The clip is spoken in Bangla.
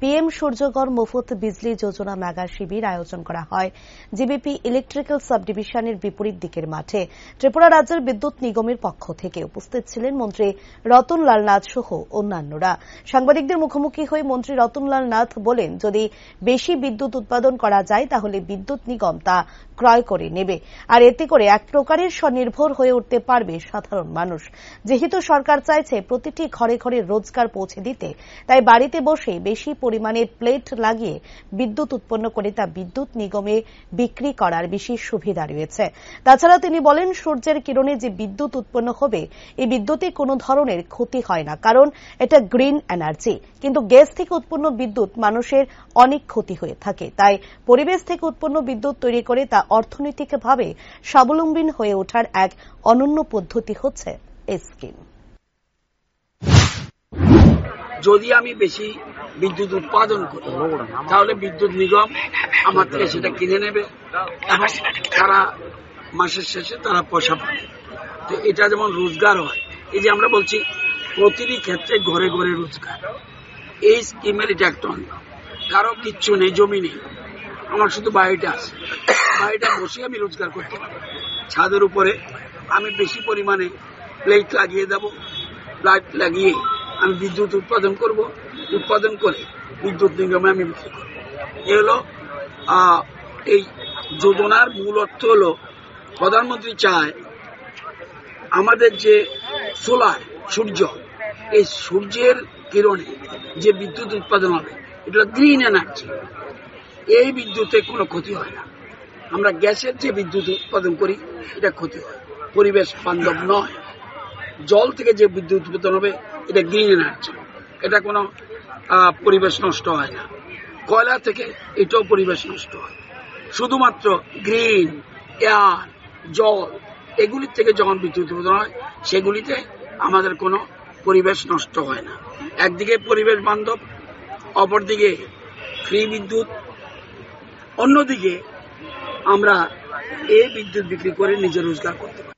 পিএম সূর্যগর মুফত বিজলি যোজনা মেগা শিবির আয়োজন করা হয় জিবিপি ইলেকট্রিক্যাল সাব ডিভিশনের বিপরীত দিকের মাঠে। ত্রিপুরা রাজ্যের বিদ্যুৎ নিগমের পক্ষ থেকে উপস্থিত ছিলেন মন্ত্রী রতনলাল নাথ সহ অন্যান্যরা। সাংবাদিকদের মুখোমুখি হয়ে মন্ত্রী রতনলাল নাথ বলেন, যদি বেশি বিদ্যুৎ উৎপাদন করা যায় তাহলে বিদ্যুৎ নিগম তা ক্রয় করে নেবে, আর এতে করে এক প্রকারের স্বনির্ভর হয়ে উঠতে পারবে সাধারণ মানুষ। যেহেতু সরকার চাইছে প্রতিটি ঘরে ঘরে রোজগার পৌঁছে দিতে, তাই বাড়িতে বসে বেশি পরিমাণে প্লেট লাগিয়ে বিদ্যুৎ উৎপন্ন করে তা বিদ্যুৎ নিগমে বিক্রি করার বিশেষ সুবিধা রয়েছে। তাছাড়া তিনি বলেন, সূর্যের কিরণে যে বিদ্যুৎ উৎপন্ন হবে এই বিদ্যুতে কোনো ধরনের ক্ষতি হয় না, কারণ এটা গ্রিন এনার্জি। কিন্তু গ্যাস থেকে উৎপন্ন বিদ্যুৎ মানুষের অনেক ক্ষতি হয়ে থাকে, তাই পরিবেশ থেকে উৎপন্ন বিদ্যুৎ তৈরি করে তা অর্থনৈতিকভাবে স্বাবলম্বী হয়ে ওঠার এক অনন্য পদ্ধতি হচ্ছে এই স্কিম। যদি আমি বেশি বিদ্যুৎ উৎপাদন করি তাহলে বিদ্যুৎ নিগম আমার থেকে সেটা কিনে নেবে এবং তারা মাসের শেষে তারা পয়সা পাবে। তো এটা যেমন রোজগার হয়, এই যে আমরা বলছি প্রতিটি ক্ষেত্রে ঘরে ঘরে রোজগার, এই স্কিমের এটা একটা অঙ্গ। কারো কিচ্ছু নেই, জমি নেই, আমার শুধু বাড়িটা আছে, বাড়িটা বসে আমি রোজগার করতে পারি। ছাদের উপরে আমি বেশি পরিমাণে প্লেট লাগিয়ে দেব, লাইট লাগিয়ে আমি বিদ্যুৎ উৎপাদন করব, উৎপাদন করে বিদ্যুৎ নিগমে আমি বিক্রি করব। এ হলো এই যোজনার মূল অর্থ। হলো প্রধানমন্ত্রী চায় আমাদের যে সোলার, সূর্য, এই সূর্যের কিরণে যে বিদ্যুৎ উৎপাদন হবে এটা গ্রিন এনার্জি, এই বিদ্যুতে কোনো ক্ষতি হয় না। আমরা গ্যাসের যে বিদ্যুৎ উৎপাদন করি এটা ক্ষতি হয়, পরিবেশ বান্ধব নয়। জল থেকে যে বিদ্যুৎ উৎপাদন হবে এটা গ্রিন এনার্জি, এটা কোনো পরিবেশ নষ্ট হয় না। কয়লা থেকে এটাও পরিবেশ নষ্ট হয়। শুধুমাত্র গ্রিন এয়ার, জল, এগুলির থেকে যখন বিদ্যুৎ উৎপাদন হয় সেগুলিতে আমাদের কোনো পরিবেশ নষ্ট হয় না। একদিকে পরিবেশ বান্ধব, অপরদিকে ফ্রি বিদ্যুৎ, অন্যদিকে আমরা এই বিদ্যুৎ বিক্রি করে নিজে রোজগার করতে পারি।